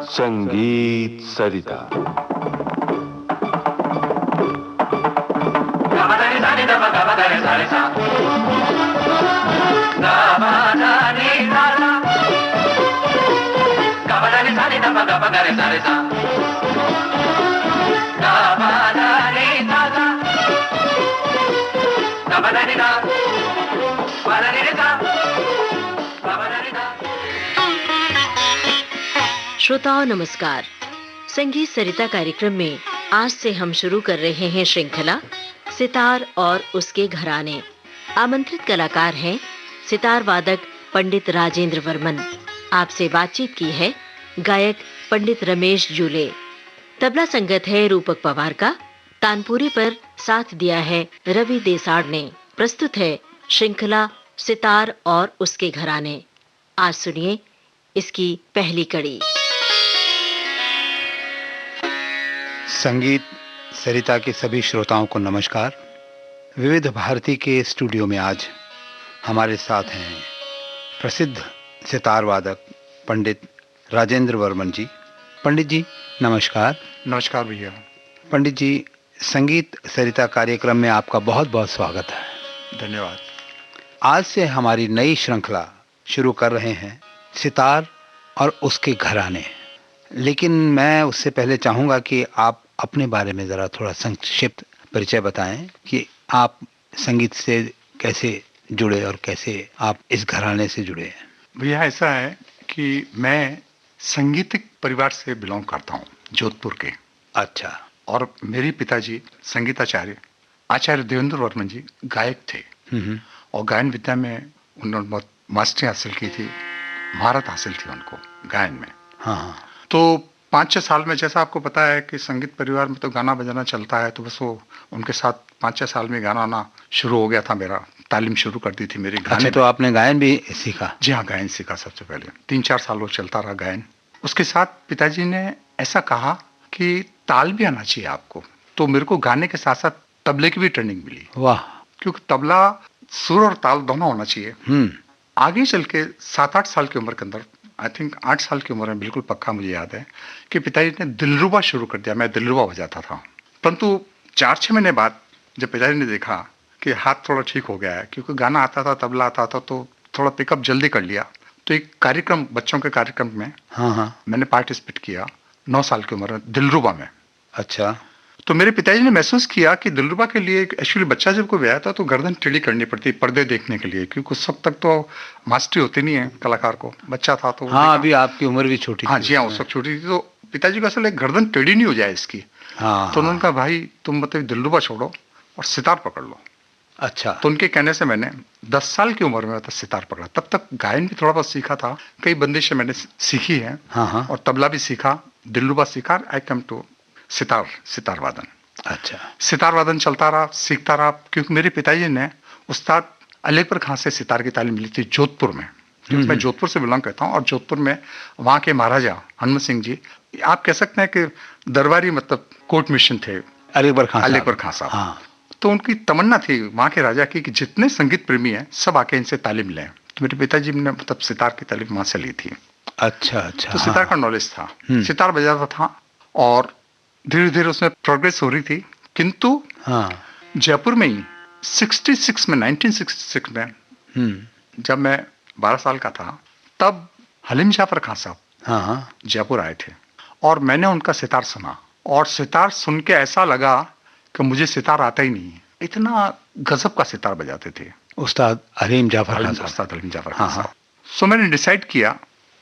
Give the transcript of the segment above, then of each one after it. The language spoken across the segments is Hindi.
संगीत सरिता। श्रोताओं नमस्कार। संगीत सरिता कार्यक्रम में आज से हम शुरू कर रहे हैं श्रृंखला सितार और उसके घराने। आमंत्रित कलाकार हैं सितार वादक पंडित राजेंद्र वर्मन। आपसे बातचीत की है गायक पंडित रमेश जूले। तबला संगत है रूपक पवार का। तानपुरी पर साथ दिया है रवि देसाड़ ने। प्रस्तुत है श्रृंखला सितार और उसके घराने। आज सुनिए इसकी पहली कड़ी। संगीत सरिता के सभी श्रोताओं को नमस्कार। विविध भारती के स्टूडियो में आज हमारे साथ हैं प्रसिद्ध सितार वादक पंडित राजेंद्र वर्मन जी। पंडित जी नमस्कार। नमस्कार भैया। पंडित जी, संगीत सरिता कार्यक्रम में आपका बहुत बहुत स्वागत है। धन्यवाद। आज से हमारी नई श्रृंखला शुरू कर रहे हैं सितार और उसके घराने। लेकिन मैं उससे पहले चाहूँगा कि आप अपने बारे में ज़रा थोड़ा संक्षिप्त परिचय बताएं कि आप संगीत से कैसे जुड़े और कैसे आप इस घराने से जुड़े हैं। भैया ऐसा है कि मैं संगीतिक परिवार से बिलोंग करता हूँ, जोधपुर के। अच्छा। और मेरे पिताजी संगीताचार्य आचार्य देवेंद्र वर्मन जी गायक थे। और गायन विद्या में उन्होंने बहुत मास्टरी हासिल की थी, महारत हासिल थी उनको गायन में। हाँ। तो 5-6 साल में, जैसा आपको पता है कि संगीत परिवार में तो गाना बजाना चलता है, तो बस वो उनके साथ 5-6 साल में गाना आना शुरू हो गया था। मेरा तालीम शुरू कर दी थी मेरी गाने। अच्छा, तो आपने गायन भी सीखा? जी हाँ, गायन सीखा सबसे पहले। 3-4 साल वो चलता रहा गायन। उसके साथ पिताजी ने ऐसा कहा कि ताल भी आना चाहिए आपको। तो मेरे को गाने के साथ साथ तबले की भी ट्रेनिंग मिली। वाह। क्योंकि तबला सुर और ताल दोनों होना चाहिए। आगे चल के 7-8 साल की उम्र के अंदर, आई थिंक 8 साल की उम्र में, बिल्कुल पक्का मुझे याद है कि पिताजी ने दिलरुबा शुरू कर दिया। मैं दिलरुबा बजाता था। परंतु 4-6 महीने बाद जब पिताजी ने देखा कि हाथ थोड़ा ठीक हो गया है, क्योंकि गाना आता था, तबला आता था, तो थोड़ा पिकअप जल्दी कर लिया। तो एक कार्यक्रम, बच्चों के कार्यक्रम में मैंने पार्टिसिपेट किया 9 साल की उम्र में, दिलरुबा में। अच्छा। तो मेरे पिताजी ने महसूस किया कि दिलरुबा के लिए एक्चुअली बच्चा जब कोई ब्याह था तो गर्दन टेढ़ी करनी पड़ती पर्दे देखने के लिए, क्योंकि उस वक्त तक तो मास्टरी होती नहीं है कलाकार को। बच्चा था तो हाँ, अभी आपकी उम्र भी छोटी थी। हाँ जी हाँ, उस वक्त छोटी थी। तो पिताजी को असल एक गर्दन टेढ़ी नहीं हो जाए इसकी। हाँ। तो उन्होंने कहा, भाई तुम मतलब दिलरुबा छोड़ो और सितार पकड़ लो। अच्छा। तो उनके कहने से मैंने 10 साल की उम्र में सितार पकड़ा। तब तक गायन भी थोड़ा बहुत सीखा था, कई बंदिशें मैंने सीखी है। हाँ। और तबला भी सीखा, दिलरुबा सीखा। आई कम टू सितार वादन। अच्छा। सितार वादन चलता रहा, सीखता रहा। क्योंकि मेरे पिताजी ने उस्ताद अलीपर खां से सितार की तालीम मिली थी जोधपुर में। क्योंकि मैं जोधपुर से बिलोंग करता हूँ। और जोधपुर में वहाँ के महाराजा हनुमत सिंह जी, आप कह सकते हैं कि दरबारी मतलब कोर्ट मिशन थे, अलीपर खां साहब। हाँ। तो उनकी तमन्ना थी वहाँ के राजा की कि जितने संगीत प्रेमी हैं सब आके इनसे तालीम लें। तो मेरे पिताजी ने मतलब सितार की तालीम वहाँ से ली थी। अच्छा। तो सितार का नॉलेज था, सितार बजाता था और धीरे धीरे उसमें प्रोग्रेस हो रही थी। किंतु जयपुर में ही 1966 में जब मैं 12 साल का था, तब हलीम जाफर खां साहब जयपुर आए थे और मैंने उनका सितार सुना। और सितार सुन के ऐसा लगा कि मुझे सितार आता ही नहीं है। इतना गजब का सितार बजाते थे उस्ताद हलीम जाफर खां साहब। सो मैंने डिसाइड किया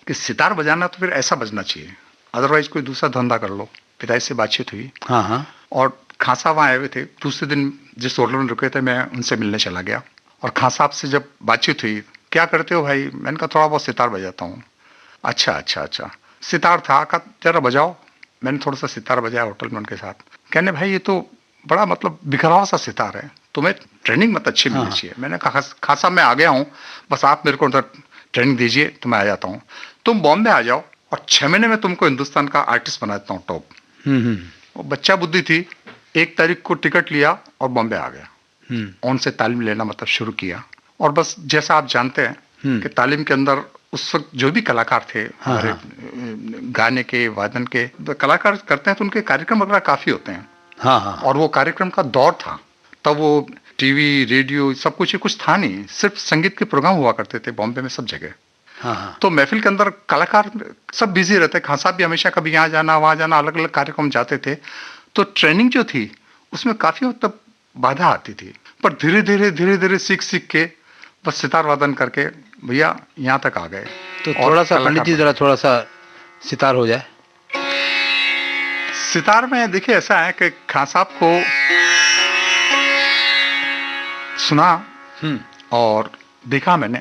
कि सितार बजाना तो फिर ऐसा बजना चाहिए, अदरवाइज कोई दूसरा धंधा कर लो। पिताजी से बातचीत हुई। और खां साहब वहाँ आए हुए थे। दूसरे दिन जिस होटल में रुके थे मैं उनसे मिलने चला गया। और खां साहब से जब बातचीत हुई, क्या करते हो भाई? मैंने कहा थोड़ा बहुत सितार बजाता हूँ। अच्छा। सितार था, कहा जरा बजाओ। मैंने थोड़ा सा सितार बजाया होटल में उनके साथ। कहने भाई ये तो बड़ा मतलब बिखराव सा सितार है, तुम्हें ट्रेनिंग मत अच्छी मिलनी चाहिए। मैंने कहा खां साहब मैं आ गया हूँ, बस आप मेरे को ट्रेनिंग दीजिए तो मैं आ जाता हूँ। तुम बॉम्बे आ जाओ और 6 महीने में तुमको हिंदुस्तान का आर्टिस्ट बना देता हूँ टॉप। वो बच्चा बुद्धि थी, 1 तारीख को टिकट लिया और बॉम्बे आ गया। उनसे तालीम लेना मतलब शुरू किया। और बस जैसा आप जानते हैं कि तालीम के अंदर उस वक्त जो भी कलाकार थे हमारे गाने के वादन के तो कलाकार करते हैं तो उनके कार्यक्रम वगैरह काफी होते हैं। हाँ हाँ। और वो कार्यक्रम का दौर था तब, वो टीवी रेडियो सब कुछ, ये कुछ था नहीं, सिर्फ संगीत के प्रोग्राम हुआ करते थे बॉम्बे में सब जगह। हाँ हाँ। तो महफिल के अंदर कलाकार सब बिजी रहते, खान साहब भी हमेशा कभी यहाँ जाना वहाँ जाना, अलग अलग कार्यक्रम जाते थे। तो ट्रेनिंग जो थी उसमें काफी मतलब बाधा आती थी, पर धीरे धीरे सीख के बस सितार वादन करके भैया यहाँ तक आ गए। तो थोड़ा सा पंडित जी जरा थोड़ा सा सितार हो जाए। सितार में देखिए ऐसा है कि खान साहब को सुना और देखा मैंने।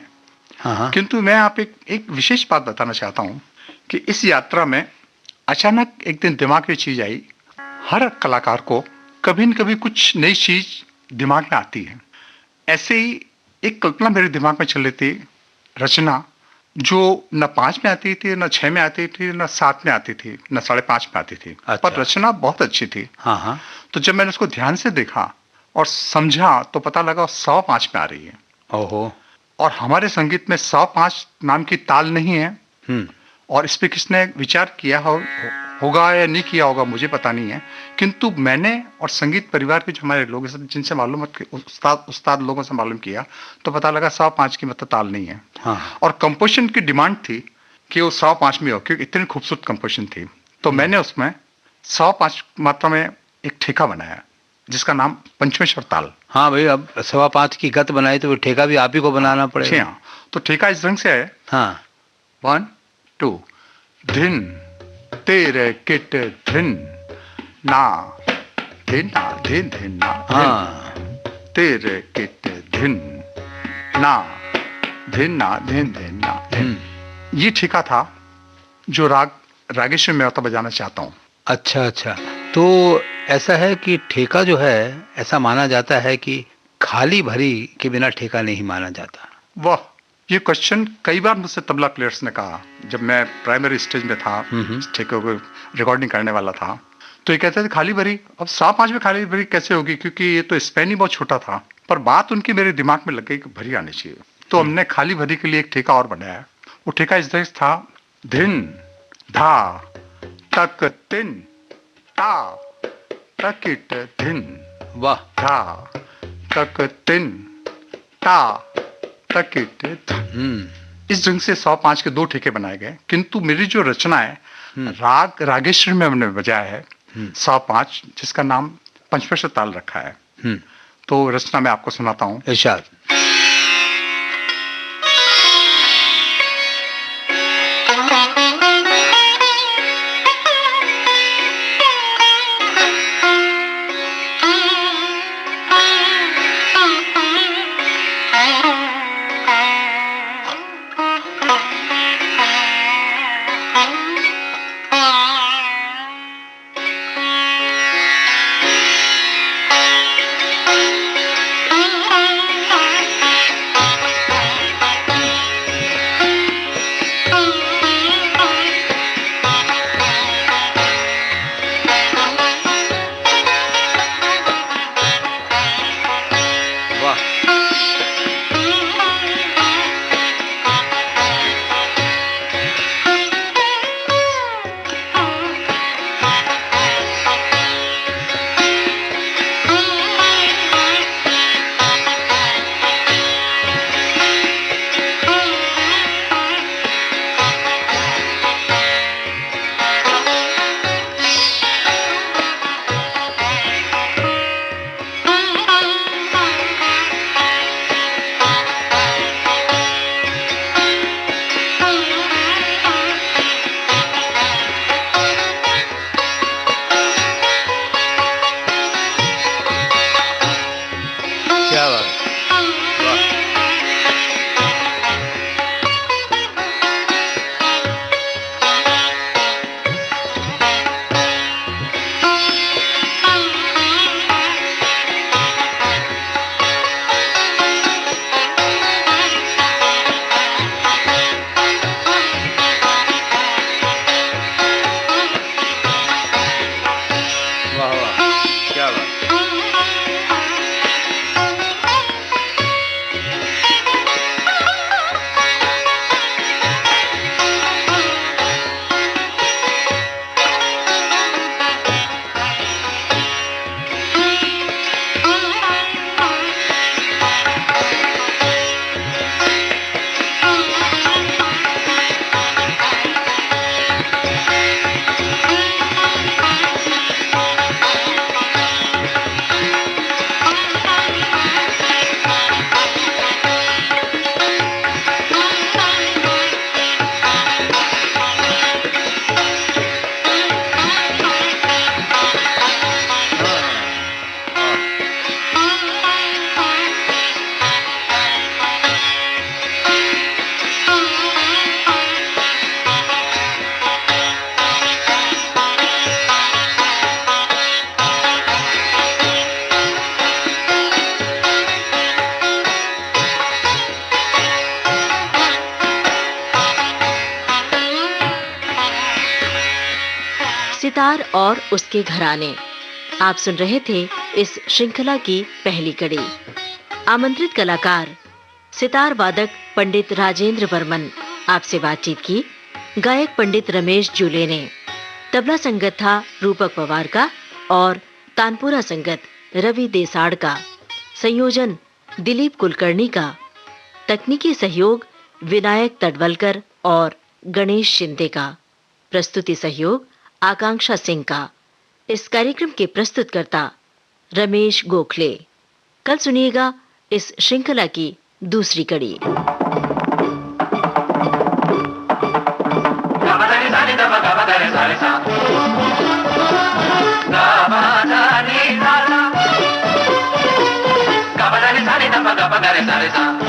हाँ हाँ। किंतु मैं आप एक विशेष बात बताना चाहता हूँ कि इस यात्रा में अचानक एक दिन दिमाग में चीज आई। हर कलाकार को कभी न कभी कुछ नई चीज दिमाग में आती है। ऐसे ही एक कल्पना मेरे दिमाग में चल रही थी, रचना, जो न 5 में आती थी, न 6 में आती थी, न 7 में आती थी, न 5.5 में आती थी। अच्छा। पर रचना बहुत अच्छी थी। हाँ हाँ। तो जब मैंने उसको ध्यान से देखा और समझा तो पता लगा 105 में आ रही है। ओहो। और हमारे संगीत में 105 नाम की ताल नहीं है। और इस पे किसने विचार किया होगा या नहीं किया होगा मुझे पता नहीं है, किंतु मैंने और संगीत परिवार के जो हमारे लोग जिनसे मालूम, उस्ताद लोगों से मालूम किया तो पता लगा 105 की मतलब ताल नहीं है। हाँ। और कंपोजिशन की डिमांड थी कि वो 105 में हो, क्योंकि इतनी खूबसूरत कंपोजिशन थी। तो मैंने उसमें 105 मात्रा में एक ठेका बनाया जिसका नाम पंचमेश्वर ताल। हाँ भाई, अब 1.25 की गत बनाई तो ठेका भी आप ही को बनाना पड़ेगा। हाँ, तो ठेका इस ढंग से है। हाँ। 1 2 धिन तेरे किट धिन ना धिन ना धिन धिन ना। हाँ। तेरे किट धिन ना धिन ना धिन धिन ना धिन। ये ठेका था जो रागेश्वर में तो बजाना चाहता हूँ। अच्छा अच्छा। तो ऐसा है कि ठेका जो है, ऐसा माना जाता है कि खाली भरी के बिना ठेका नहीं माना जाता। वाह, ये क्वेश्चन कई बार मुझसे तबला प्लेयर्स ने कहा जब मैं प्राइमरी स्टेज में था, ठेके को रिकॉर्डिंग करने वाला था। तो ये कहते थे खाली भरी। अब 105 में खाली भरी कैसे होगी, क्योंकि ये तो स्पैन ही बहुत छोटा था। पर बात उनकी मेरे दिमाग में लग गई कि भरी आनी चाहिए। तो हमने खाली भरी के लिए एक ठेका और बनाया। वो ठेका इस तरह था, धिन धा तक तिन ता तकिट धिन। वाह। धा तक तिन ता तकिट। इस ढंग से 105 के 2 ठेके बनाए गए। किंतु मेरी जो रचना है रागेश्वर में हमने बजाया है 105, जिसका नाम पंचमेश्वर ताल रखा है। तो रचना मैं आपको सुनाता हूँ। इरशाद। सितार और उसके घराने। आप सुन रहे थे इस श्रृंखला की पहली कड़ी। आमंत्रित कलाकार सितार वादक पंडित राजेंद्र बर्मन। आपसे बातचीत की गायक पंडित रमेश जूले ने। तबला संगत था रूपक पवार का और तानपुरा संगत रवि देसाड़ का। संयोजन दिलीप कुलकर्णी का। तकनीकी सहयोग विनायक तडवलकर और गणेश शिंदे का। प्रस्तुति सहयोग आकांक्षा सिंह का। इस कार्यक्रम के प्रस्तुतकर्ता रमेश गोखले। कल सुनिएगा इस श्रृंखला की दूसरी कड़ी। Sa